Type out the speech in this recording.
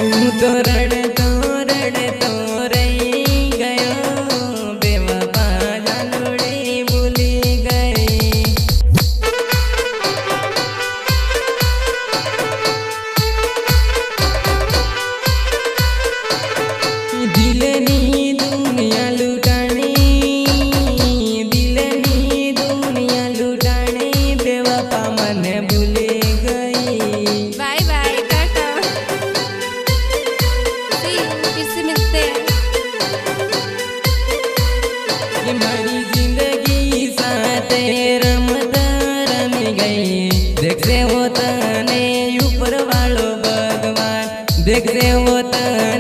હું તો રડતો રડતો રહી ગયો, બેવફા જાનુડી ભૂલી ગઈ. દિલની દુનિયા લૂંટાણી, દિલની દુનિયા લૂંટાણી, બેવફા મને ભૂલી ગઈ. बाय बाय टाटा, फिर से मिलते हैं. कि मारी जिंदगी साथे रमता रमी गई, देखते वो तने ऊपर वालो भगवान, देखते वो तने